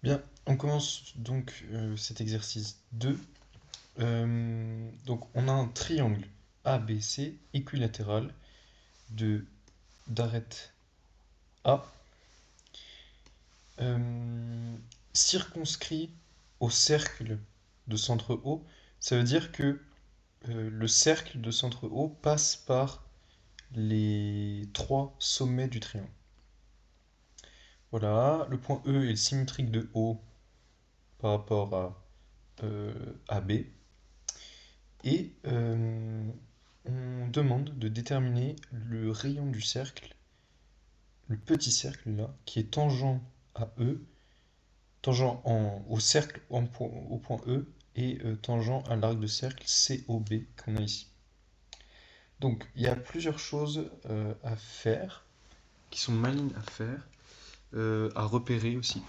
Bien, on commence donc cet exercice 2. Donc on a un triangle ABC équilatéral de d'arête A, euh, circonscrit au cercle de centre O. Ça veut dire que le cercle de centre O passe par les trois sommets du triangle. Voilà, le point E est symétrique de O par rapport à AB. Et on demande de déterminer le rayon du cercle, le petit cercle là, qui est tangent à E, au cercle au point E et tangent à l'arc de cercle COB qu'on a ici. Donc il y a plusieurs choses à faire, qui sont malignes à faire, à repérer aussi.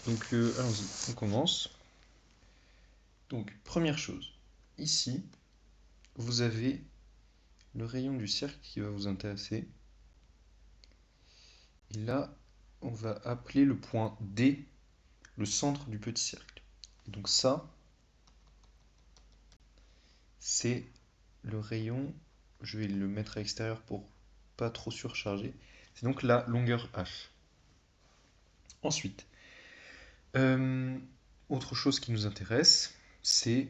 Donc allons-y, on commence. Donc première chose, ici vous avez le rayon du cercle qui va vous intéresser. Et là, on va appeler le point D le centre du petit cercle. Et donc ça, c'est le rayon, je vais le mettre à l'extérieur pour pas trop surcharger, c'est donc la longueur H. Ensuite, euh, autre chose qui nous intéresse, c'est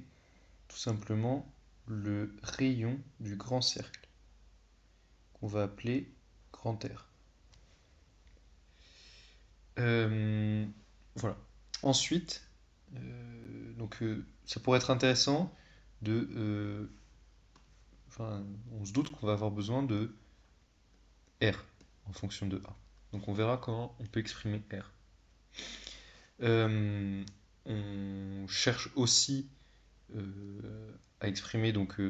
tout simplement le rayon du grand cercle, qu'on va appeler grand R. Euh, voilà. Ensuite, ça pourrait être intéressant enfin, on se doute qu'on va avoir besoin de R en fonction de A. Donc on verra comment on peut exprimer R. On cherche aussi à exprimer donc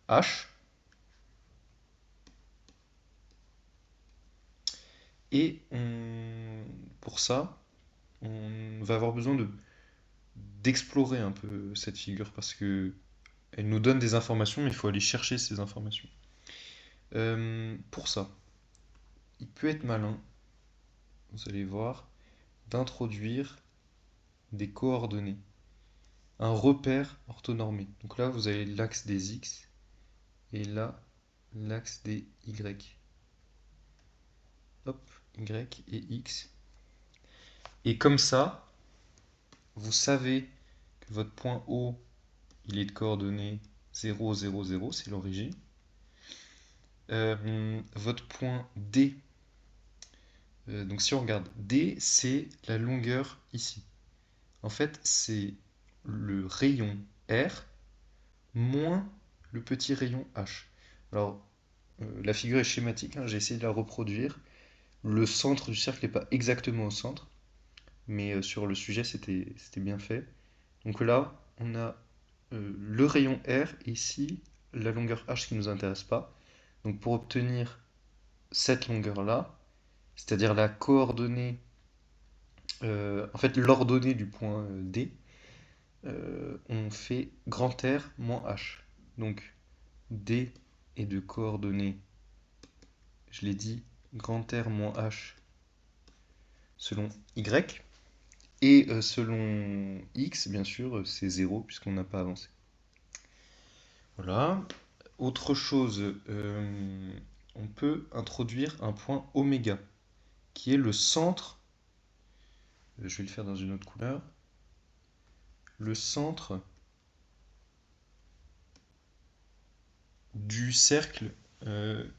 H. Et pour ça, on va avoir besoin d'explorer un peu cette figure parce que elle nous donne des informations, mais il faut aller chercher ces informations. Pour ça, il peut être malin, vous allez voir, d'introduire des coordonnées, un repère orthonormé. Donc là, vous avez l'axe des x et là, l'axe des y. Hop, y et x. Et comme ça, vous savez que votre point O, il est de coordonnées 0, 0, 0, c'est l'origine. Votre point D, donc si on regarde, D, c'est la longueur ici. En fait, c'est le rayon R moins le petit rayon H. Alors, la figure est schématique, hein, j'ai essayé de la reproduire. Le centre du cercle n'est pas exactement au centre, mais sur le sujet, c'était bien fait. Donc là, on a le rayon R et ici la longueur H qui ne nous intéresse pas. Donc pour obtenir cette longueur-là, c'est-à-dire la coordonnée, en fait l'ordonnée du point D, on fait grand R moins H. Donc D est de coordonnées, je l'ai dit, grand R moins H selon Y. Et selon X, bien sûr, c'est 0 puisqu'on n'a pas avancé. Voilà. Autre chose, on peut introduire un point oméga, qui est le centre, je vais le faire dans une autre couleur, le centre du cercle, euh,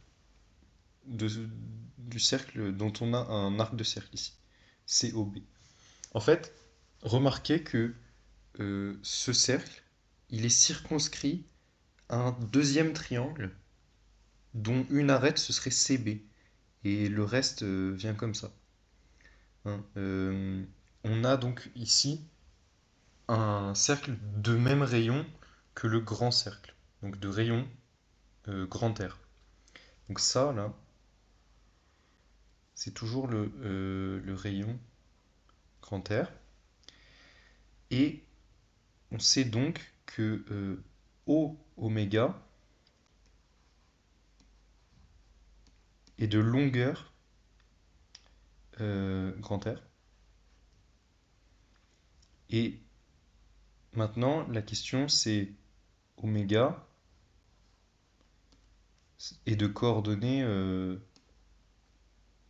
du cercle dont on a un arc de cercle ici, COB. En fait, remarquez que ce cercle, il est circonscrit à un deuxième triangle dont une arête ce serait CB et le reste vient comme ça. Hein. On a donc ici un cercle de même rayon que le grand cercle, donc de rayon grand R. Donc ça là, c'est toujours le rayon grand R. Et on sait donc que O oméga est de longueur grand R. Et maintenant, la question c'est oméga est de coordonnées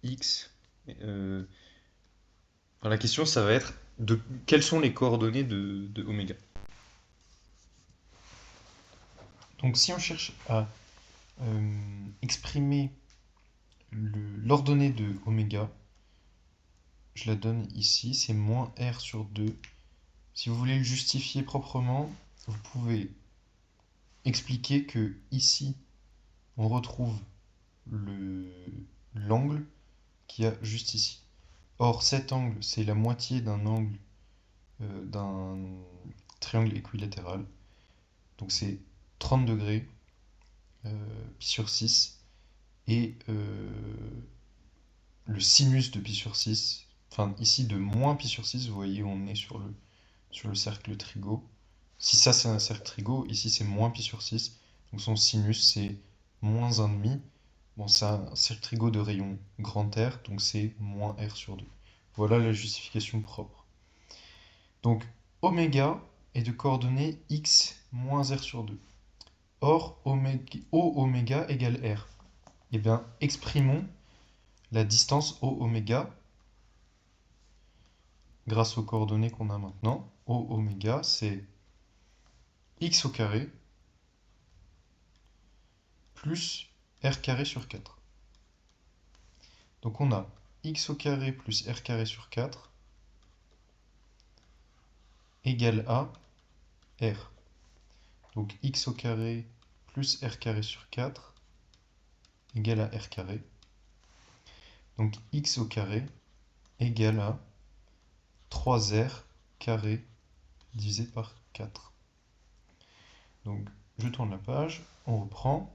x. euh, enfin, la question, ça va être de quelles sont les coordonnées de oméga. Donc si on cherche à exprimer l'ordonnée de oméga, je la donne ici, c'est moins r sur 2. Si vous voulez le justifier proprement, vous pouvez expliquer que ici, on retrouve l'angle qu'il y a juste ici. Or, cet angle, c'est la moitié d'un angle d'un triangle équilatéral. Donc c'est 30 degrés pi sur 6. Et le sinus de pi sur 6, enfin ici de moins pi sur 6, vous voyez on est sur le cercle trigo. Si ça c'est un cercle trigo, ici c'est moins pi sur 6, donc son sinus c'est moins 1,5. Bon, c'est un cercle trigo de rayon grand R, donc c'est moins R sur 2. Voilà la justification propre. Donc oméga est de coordonnées x moins R sur 2. Or, O oméga égale R. Eh bien, exprimons la distance O oméga grâce aux coordonnées qu'on a maintenant. O oméga, c'est x au carré plus r carré sur 4. Donc on a x au carré plus r carré sur 4 égale à r. Donc x au carré plus r carré sur 4 égale à r carré. Donc x au carré égale à 3r carré divisé par 4. Donc je tourne la page, on reprend.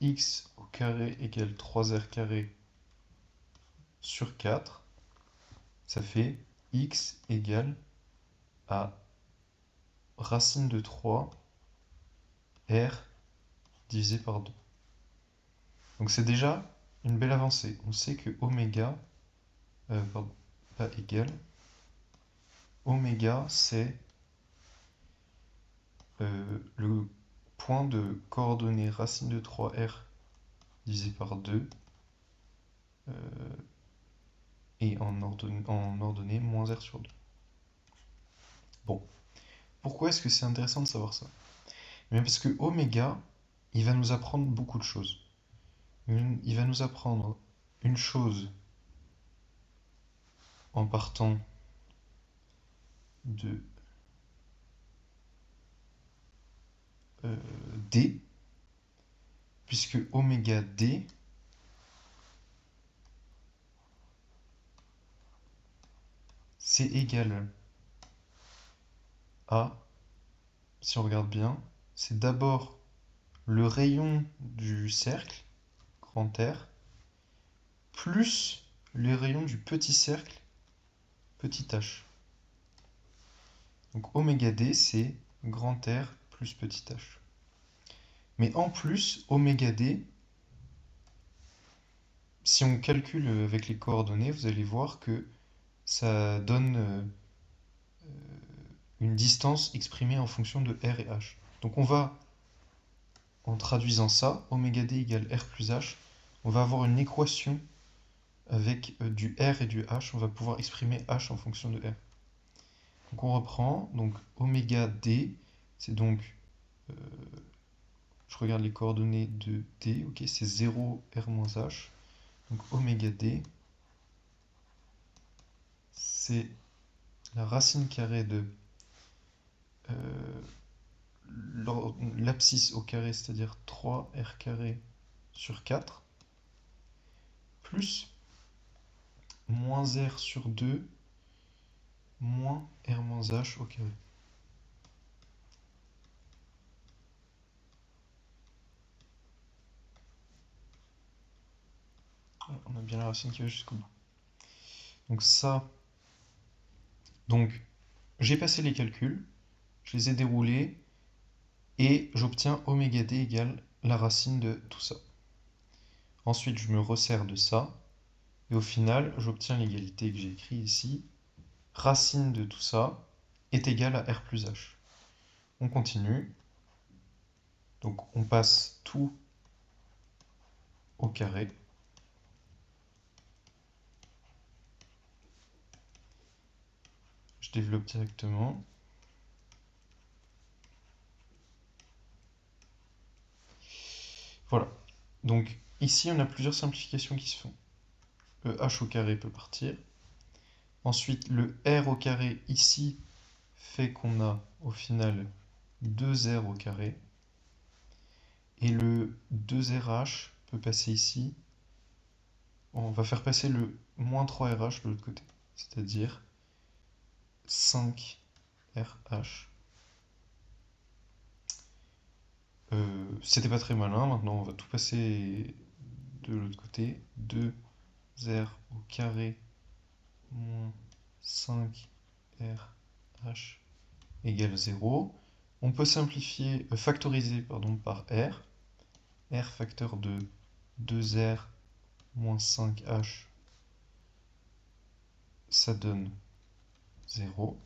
X au carré égale 3r carré sur 4. Ça fait x égale à racine de 3 r divisé par 2. Donc c'est déjà une belle avancée. On sait que oméga, pardon, pas égal, oméga c'est le point de coordonnée racine de 3r divisé par 2 et en ordonnée moins r sur 2. Bon, pourquoi est-ce que c'est intéressant de savoir ça? Eh bien parce que oméga, il va nous apprendre beaucoup de choses. Il va nous apprendre une chose en partant de D, puisque oméga D c'est égal à, si on regarde bien, c'est d'abord le rayon du cercle, grand R, plus le rayon du petit cercle, petit h. Donc oméga D, c'est grand R plus petit h. Mais en plus, oméga D, si on calcule avec les coordonnées, vous allez voir que ça donne une distance exprimée en fonction de R et H. Donc on va, en traduisant ça, oméga D égale R plus H, on va avoir une équation avec du R et du H, on va pouvoir exprimer H en fonction de R. Donc on reprend, donc oméga D, c'est donc, je regarde les coordonnées de D, ok, c'est 0 R moins H, donc oméga D, c'est la racine carrée de l'abscisse au carré, c'est-à-dire 3r carré sur 4, plus moins r sur 2, moins r moins h au carré. On a bien la racine qui va jusqu'au bout. Donc ça, donc j'ai passé les calculs, je les ai déroulés, et j'obtiens oméga d égale la racine de tout ça. Ensuite, je me resserre de ça, et au final, j'obtiens l'égalité que j'ai écrite ici. Racine de tout ça, est égal à R plus H. On continue. Donc on passe tout au carré. Je développe directement. Voilà. Donc ici, on a plusieurs simplifications qui se font. Le h au carré peut partir. Ensuite, le r au carré ici fait qu'on a au final 2r au carré. Et le 2rh peut passer ici. On va faire passer le moins 3rh de l'autre côté. C'est-à-dire 5rh. C'était pas très malin. Maintenant, on va tout passer de l'autre côté. 2r au carré moins 5rh égale 0. On peut simplifier, factoriser pardon, par r. R facteur de 2r moins 5h, ça donne 0.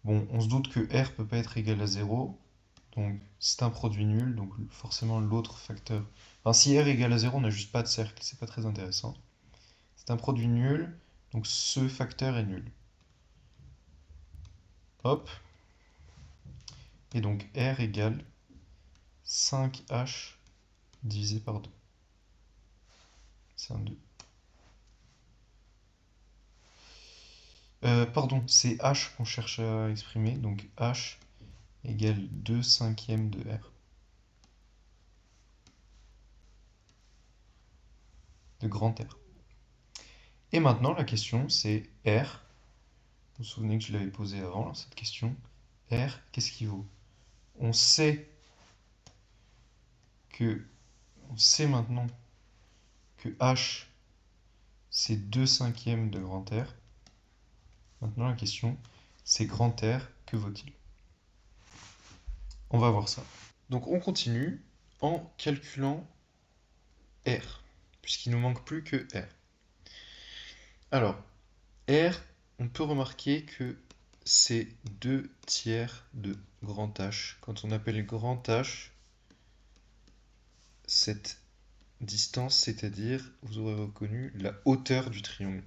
Bon, on se doute que r peut pas être égal à 0, donc c'est un produit nul, donc forcément l'autre facteur... Enfin, si r est égal à 0, on n'a juste pas de cercle, c'est pas très intéressant. C'est un produit nul, donc ce facteur est nul. Hop. Et donc r égale 5h divisé par 2. C'est un 2. Pardon, c'est h qu'on cherche à exprimer, donc h égale 2/5 de r. De grand R. Et maintenant, la question, c'est R. Vous vous souvenez que je l'avais posé avant, cette question. R, qu'est-ce qu'il vaut? On sait maintenant que H, c'est 2/5 de grand R. Maintenant, la question, c'est grand R, que vaut-il? On va voir ça. Donc, on continue en calculant R, puisqu'il ne nous manque plus que R. Alors, R, on peut remarquer que c'est 2/3 de grand H. Quand on appelle grand H, cette distance, c'est-à-dire, vous aurez reconnu, la hauteur du triangle.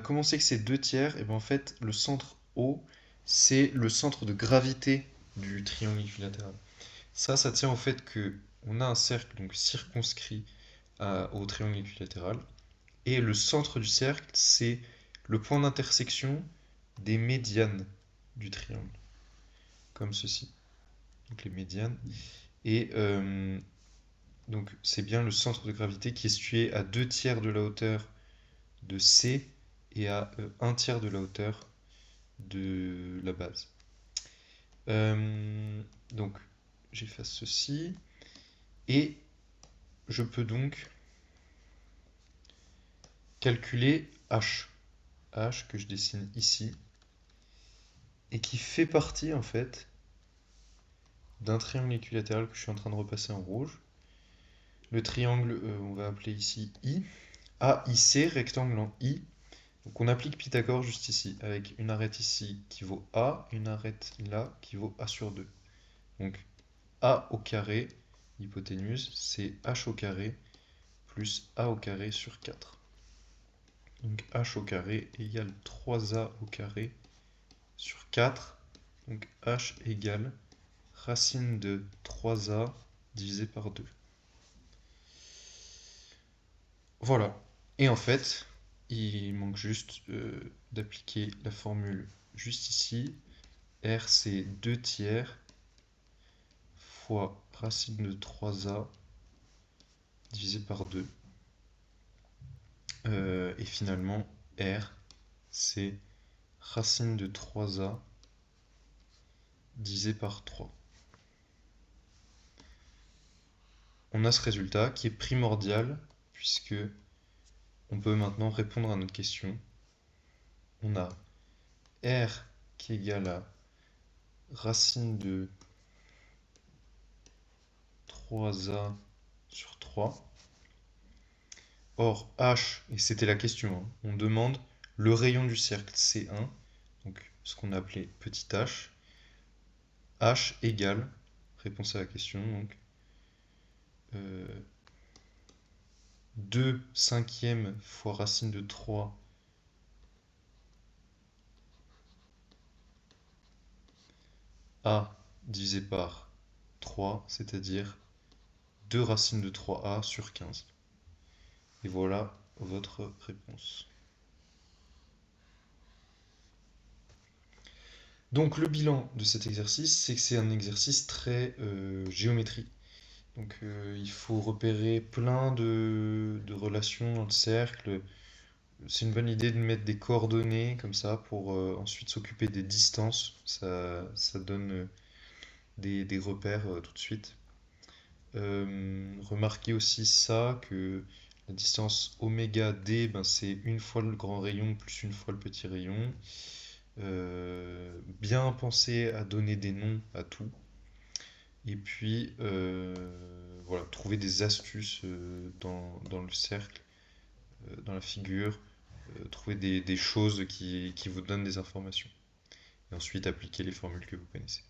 Comment on sait que c'est 2/3? Et bien en fait, le centre O, c'est le centre de gravité du triangle équilatéral. Ça tient au fait que on a un cercle donc circonscrit au triangle équilatéral. Et le centre du cercle, c'est le point d'intersection des médianes du triangle. Comme ceci. Donc les médianes. Et donc c'est bien le centre de gravité qui est situé à 2/3 de la hauteur de C et à 1/3 de la hauteur de la base. Donc j'efface ceci. Et je peux donc calculer H. H que je dessine ici. Et qui fait partie en fait d'un triangle équilatéral que je suis en train de repasser en rouge. Le triangle, on va appeler ici I. AIC, rectangle en I. Donc on applique Pythagore juste ici, avec une arête ici qui vaut A, une arête là qui vaut A sur 2. Donc A au carré, hypoténuse, c'est H au carré plus A au carré sur 4. Donc H au carré égale 3A au carré sur 4. Donc H égale racine de 3A divisé par 2. Voilà. Et en fait, il manque juste d'appliquer la formule juste ici. R, c'est 2/3 fois racine de 3A divisé par 2. Et finalement, R, c'est racine de 3A divisé par 3. On a ce résultat qui est primordial puisque on peut maintenant répondre à notre question. On a R qui est égal à racine de 3A sur 3. Or, H, et c'était la question, hein, on demande le rayon du cercle C1. donc ce qu'on a appelé petit h. H égale, réponse à la question, donc 2 cinquièmes fois racine de 3 a divisé par 3, c'est-à-dire 2 racines de 3a sur 15. Et voilà votre réponse. Donc le bilan de cet exercice, c'est que c'est un exercice très géométrie. Donc il faut repérer plein de relations dans le cercle. C'est une bonne idée de mettre des coordonnées comme ça pour ensuite s'occuper des distances. Ça donne des repères tout de suite. Remarquez aussi ça, que la distance oméga d, ben, c'est une fois le grand rayon plus une fois le petit rayon. Bien penser à donner des noms à tout. Et puis, voilà, trouver des astuces dans le cercle, dans la figure, trouver des choses qui vous donnent des informations. Et ensuite, appliquer les formules que vous connaissez.